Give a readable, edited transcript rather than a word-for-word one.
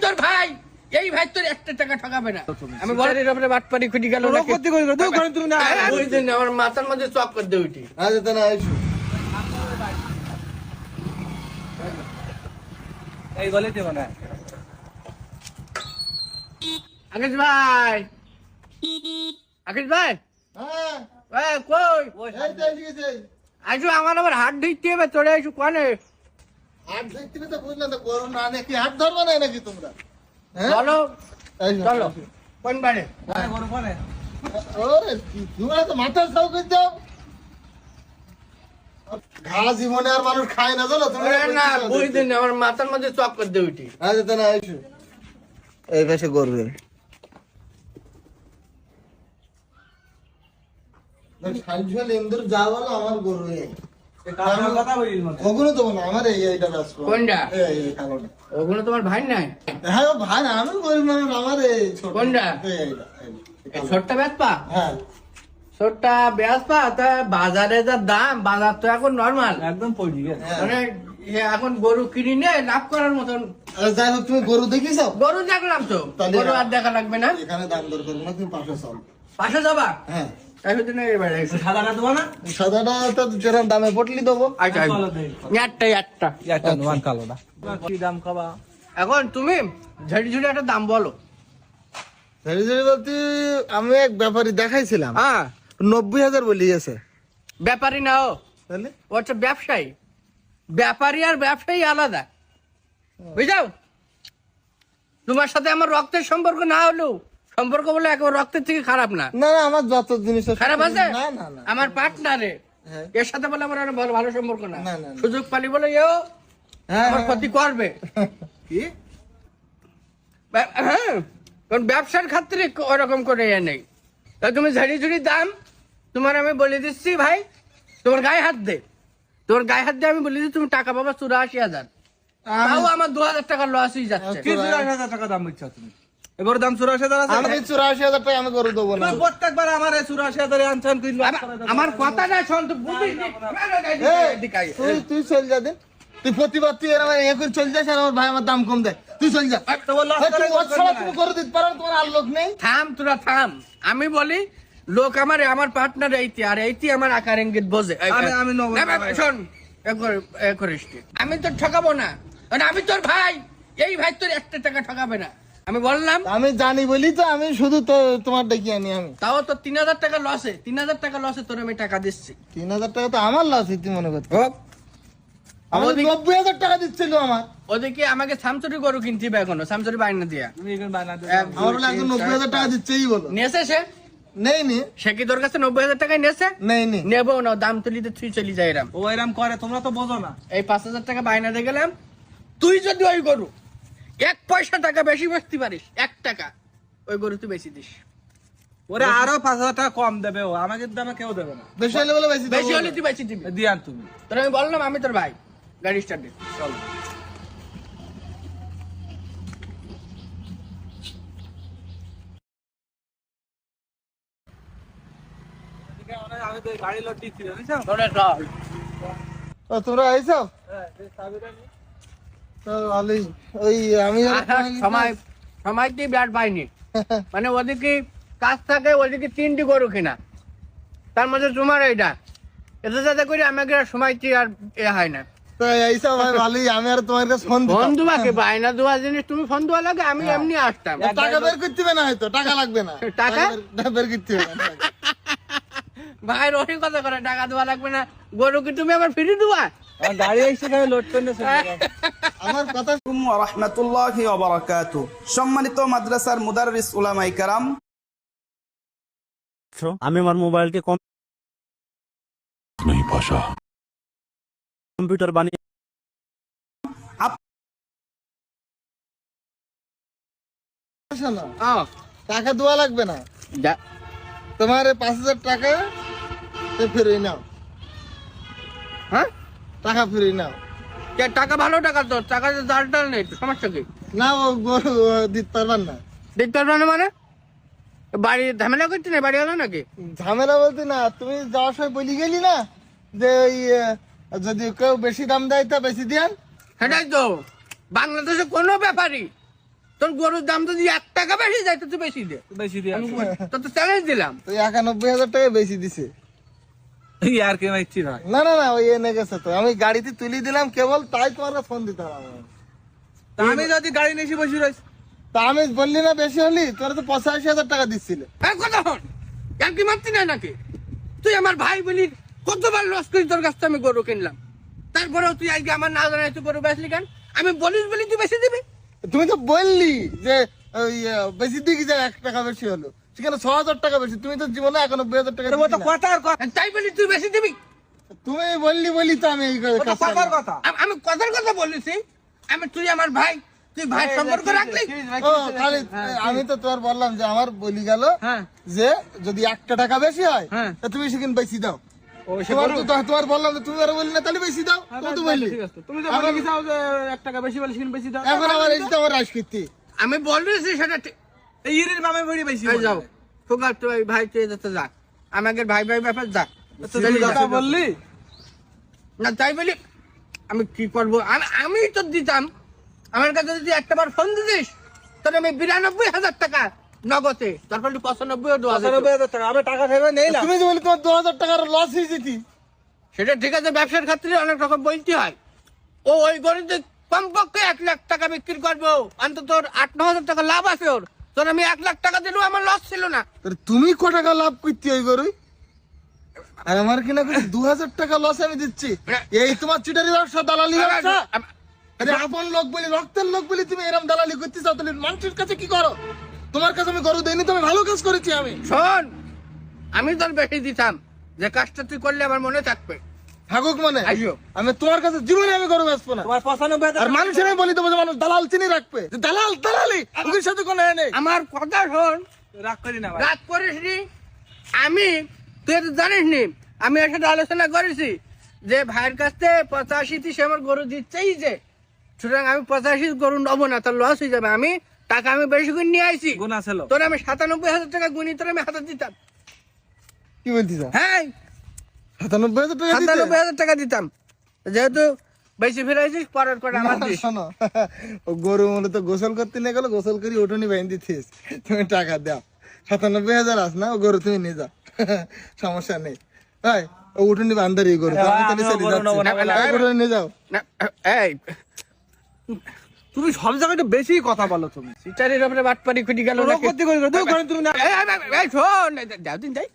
তোর ভাই, এই ভাই তোর একটা টাকা ঠকাবে না। আমি বলের ব্যাপারে বাটপারি খুঁটি গেল না করতে কই দাও ঘরে তুমি না ওই দিন আমার মাথার মধ্যে চক করে দে উঠি। আচ্ছা তাহলে আইসো এই গলে দেব না। আকাশ ভাই, আকাশ ভাই, হ্যাঁ এ কই এই তো এসে গেছে আইসো, আমার আবার হাত ধুইতে হবে, তোরে আইসো কোনে? হাত দেখতে তো বুঝলাম তো করো না নাকি হাত ধরবে না নাকি তোমরা হ্যাঁ চলো আইসো, চলো, আইসো। কোন বাড়ি? আরে গরু পড়ে। ওরে তোমরা তো মাথা সাউ করে দাও ঘা জীবনে আর মানুষ খায় না জানো তুমি না ওই দিন আমার মাথার মধ্যে চক করে দে উঠি। আচ্ছা তাহলে আইসো এই পাশে করবে সাইজুয়াল ইন্দুর যা বলো আমার গরু কারণ কথা বলিস না। ওগুলো তো বলো আমার এইটা ব্যস্ত কোনটা? এই কালোটা ওগুলো তোমার ভাই নাই? হ্যাঁ ভাই আমি গরিব মানুষ আমার এই ছোট কোনটা? এইটা এই ছোট্টা বেচপা? হ্যাঁ ছোট্টা বেচপা? তা বাজারে যা দাম, বাজার তো এখন নর্মাল, একদম পড়ি গেছে। মানে এখন গরু কিনি নে লাভ করার মতন। যাই হোক তুমি গরু দেখিস গরু দেখলাম তো, তাহলে গরু আর দেখা লাগবে না। এখানে দাম দর করবো না তুমি পাশে চল পাশে যাবা? হ্যাঁ তাই হচ্ছে না এবারে সাদাটা দেবো না? সাদাটা তো যেরকম দামে পটলি দেবো আচ্ছা চলো দেই। একটা একটা। একটা নোয়ান কালোটা। কি দাম খাবা? এখন তুমি ঝাড়ি ঝুড়ি একটা দাম বলো। ঝাড়ি ঝাড়ি বলতে আমি এক ব্যাপারী দেখাইছিলাম হ্যাঁ, 90,000 বলি গেছে ব্যাপারী না ও, তাহলে ও হচ্ছে ব্যবসায়ী। ব্যাপারী আর ব্যবসায়ী আলাদা, বুঝাও? তোমার সাথে আমার রক্তের সম্পর্ক না হলেও সম্পর্ক বলে একেবারে রক্তের থেকে খারাপ না। না না আমার যত জিনিস খারাপ আছে? না না না আমার পার্টনারে হ্যাঁ। এর সাথে বলে আমার ভালো ভালো সম্পর্ক না। না, না, না। সুযোগ পালি বলে এও হ্যাঁ আমার ক্ষতি করবে। কি হ্যাঁ, কারণ ব্যবসার ক্ষেত্রে ওরকম করে এ নেই। তা তুমি ঝাড়ি ঝুড়ি দাম তোমার আমি বলে দিচ্ছি ভাই, তোমার গায়ে হাত দে, তোমার গায়ে হাত দিয়ে আমি বলে দিচ্ছি তুমি টাকা পাবা 84,000। তাও আমার 2,000 টাকা লস হয়ে যাচ্ছে। কি 84,000 টাকা দাম দিচ্ছ তুমি? এবার দাম 84,000 আছে? আমি 84,000 টাকা আমি গরু দেবো না তুমি প্রত্যেকবার আমার 84,000 আনছেন তুই লস করে দাও। আমার কথাটা শোন তো, বুঝিস নি? এই, তুই চল যা দিন তুই প্রতিবার তুই এরকম এখন চল যাস আর আমার ভাই আমার দাম কম দেয় তুই চল যা তো বল লস এই, করে তুই ওর ছাড়া তুমি গরু দিতে পারো না, তোমার আর লোক নেই থাম তোরা থাম, আমি বলি লোক আমার পার্টনার এইটি আর এইটি আমার আকার ইঙ্গিত বোঝে। আমি নগদ না, না, শোন এ করিস নি। আমি তো ঠকাবো না, মানে আমি তোর ভাই, এই ভাই তোর একটা টাকা ঠকাবে না। আমি বললাম আমি জানি বলি তো আমি শুধু তো তোমার ডেকে আনি আমি তাও তো 3,000 টাকা লসে, 3,000 টাকা লসে তোর আমি টাকা দিচ্ছি। 3,000 টাকা তো আমার লস তুই মনে করতে হোক, আমি ওদিকে- 90,000 টাকা দিচ্ছিল আমার ওদিকে আমাকে সামচুরি গরু কিনতে হবে এখনো, সামচুরি বাইনা দিয়া তুমি এখানে বানা দে। আমার বলে একজন 90,000 টাকা দিচ্ছেই বলো নিয়েছে সে, নেই নি সে কি তোর কাছে 90,000 টাকায় নিয়েছে? নেই নি নেবো না, দাম তুলিতে তুই চলি যায় এরাম। ও এরকম করে তোমরা তো বোঝো না। এই 5,000 টাকা বাইনা দিয়ে গেলাম, তুই যদি ওই গরু 1 পয়সা টাকা বেশি বেচতে পারিস, 1 টাকা, ওই গরু তুই বেশি দিস। ওরে আরো 5,000 টাকা কম দেবে ও, আমাকে দামে কেউ দেবে না। বেশি হলে বলে বেশি বেশি দেবো হলে তুই বেশি দিবি। দিয়ান তুমি। তোর আমি বললাম আমি তোর ভাই, গাড়ি স্টার্ট দে। চলো। আমি তো গাড়ি লোড দিচ্ছি বুঝছো? তোরে চল। ও, তোমরা আইছো হ্যাঁ, এই চাবিটা নিয়ে। তো ভালোই ওই আমি সময় সময় দিয়ে ব্যাট পাইনি, মানে ওদিকে কাজ থাকে, ওদিকে 3টি গরু কিনা, তার মধ্যে তোমার এইটা, এতে যাতে করে আমাকে আর সময় আর এ হয় না। তো এইসব ভাই ভালোই আমি আর তোমার কাছে ফোন ফোন দিতাম দুয়া কে বায়না দুয়া জিনিস তুমি ফোন দুয়া লাগে, আমি এমনি আসতাম। টাকা বের করতে হবে না হয়তো টাকা লাগবে না টাকা? বের করতে হবে না ভাই রহি কথা করে, টাকা দেওয়া লাগবে না, গরু কি তুমি আমার ফ্রি দুয়া? আমার গাড়ি এসে আমি লোড করে চলে যাবো। আমার কথা রাহমাতুল্লাহি ওয়া বারাকাতুহু। সম্মানিত মাদ্রাসার মুদাররিস উলামায়ে কেরাম, আমি আমার মোবাইলকে কম্পিউটার বানিয়ে শোনো, ও, টাকা দেওয়া লাগবে না যা- তোমার 5,000 টাকা ফিরিয়ে নাও হ্যাঁ, টাকা ফিরিয়ে নাও কে টাকা ভালো টাকা, তো টাকা তো দাঁড় নেই, সমস্যা কি? না ও গরু দিতে পারবেন না দেখতে পারবে না মানে? বাড়ি ঝামেলা করছি না, বাড়ি হলো নাকি? ঝামেলা বলতে না তুমি যাওয়ার সময় বলি গেলি না যে ওই যদি কেউ বেশি দাম দেয় তা বেশি দিয়ান সেটাই তো, বাংলাদেশে কোনো ব্যাপারই তোর গরুর দাম যদি 1 টাকা বেশি যায় তো তুই বেশি দে, বেশি দিয়ে আমি তো চ্যালেঞ্জ দিলাম। তো 91,000 টাকা বেশি দিছে। আর কে মাইছি না না না না, ওই এনে গেছে তো, আমি গাড়িতে তুলি দিলাম কেবল, তাই তোমার ফোন দিতে হবে। তা আমি যদি গাড়ি নিয়ে এসে বসে রয়েছি তা আমি বললি না বেশি হলি, তোরা তো 85,000 টাকা দিচ্ছিল। কথা হন আর কি মারতি না নাকি? তুই আমার ভাই বলি কতবার লস করি তোর কাছ থেকে আমি গরু কিনলাম, তারপরেও তুই আজকে আমার না জানাই তুই গরু বেচলি কেন? আমি বলিস বলি তুই বেশি দিবি? তুমি তো বললি যে ওই বেশি দিকে যায় 1 টাকা বেশি হলো, সেখানে 6,000 টাকা বেশি। তুমি তো জীবনে 91,000 টাকা ও তো দিছিলা। কথা আর কথা, তাই বলি তুই বেশি দিবি? তুমি বললি তো আমি এই ও তো কাজ কথার করলাম। কথা। আমি কথার কথা বলেছি, তুই আমার ভাই, তুই ভাই সম্পর্ক রাখলি। ও খালি আমি তো তোমার বললাম যে আমার বলি গেল হ্যাঁ যে যদি 1 টাকা বেশি হয় হ্যাঁ। তা তুমি সেখানে বেশি দাও। ও সে তোমার গরু? তো তোমার বললাম যে তুমি আর বললি না, তাহলে বেশি দাও। তুমি তো বললি ঠিক আছে, তুমি তো বলে গেছাও যে 1 টাকা বেশি বলে সেখানে বেশি দাও। এখন আমার এই তো আমার রাজকীর্তি। আমি বলেছি সেটা ঠিক। এই ইরির মামে বড়ি বেশি এই যাও ফুকার তো এই ভাই তুই যেতে যা, আমাকে ভাই ভাই ব্যাপার যা। তুই কথা বললি না তাই বলি আমি কি করবো? আমি তো দিতাম, আমার কাছে যদি একটাবার ফোন দিতিস তাহলে আমি 92,000 টাকা নগদে, তারপর 95 দেওয়া যেত। 95,000 টাকা আমি টাকা ফেরত নেই না। তুমি যে বলি তোমার 2,000 টাকার লস হয়ে যেতি। সেটা ঠিক আছে, ব্যবসার ক্ষেত্রে অনেক রকম বলতে হয়। ও ওই গরিবদের কমপক্ষে 1 লাখ টাকা বিক্রি করবো, অন্তত 8-9,000 টাকা লাভ আছে ওর। তোর আমি 1 লাখ টাকা দিলেও আমার লস ছিল না। তাহলে তুমি ক টাকা লাভ করতে ওই গরুই, আর আমার কিনা করে 2,000 টাকা লস আমি দিচ্ছি। এই তোমার চিটারি ব্যবসা, দালালি ব্যবসা। আরে আপন লোক বলি, রক্তের লোক বলি তুমি এরকম দালালি করতে চাও, তাহলে মানুষের কাছে কি করো? তোমার কাছে আমি গরু দেইনি, তুমি ভালো কাজ করেছি আমি। শোন, আমি তোর বেশি দিতাম, যে কাজটা তুই করলে আমার মনে থাকবে। থাকুক মানে, আইয়ো। আমি তোমার কাছে জীবনে আমি গরু বেচবো না। তোমার 95,000 আর মানুষের আমি বলি দেবো যে মানুষ দালাল চিনি রাখবে, যে দালাল দালালি ওদের সাথে কোনো এ নেই। আমার কথা শোন, রাগ করি না ভাই। রাগ করিস নি। আমি তুই তো জানিস নি, আমি এর সাথে আলোচনা করেছি যে ভাইয়ের কাছ থেকে 85 সে আমার গরু দিচ্ছেই, যে সুতরাং আমি 85 গরু নেবো না, তার লস হয়ে যাবে। আমি টাকা আমি বেশি করে নিয়ে আইছি, গুণা ছিল। তোর আমি 97,000 টাকা গুনি তোর আমি হাতে দিতাম। কি বলছিস? হ্যাঁ 97,000 টাকা দিতে? 97,000 টাকা দিতাম, যেহেতু বেশি ফেরাইছিস পরের করে আমার দিস। শোনো, ও গরু মূলত গোসল করতে নিয়ে গেল, গোসল করি উঠোনি বাইন দিচ্ছিস, তুমি টাকা দাও। 97,000 আস না, ও গরু তুমি নিয়ে যাও, সমস্যা নেই। ভাই ও উঠোনি বান্ধারি গরু, তো আমি তাহলে চলে গরু নেবো না, যাচ্ছি। এই গরু নিয়ে যাও। না, এই তুমি সব জায়গায় একটু বেশি কথা বলো তুমি। সিটারির উপরে বাটপারি খুঁটি গেল তোরও নাকি? ক্ষতি করে দিও, ঘরে তুমি না। এই শোন, যাও দিন যাই।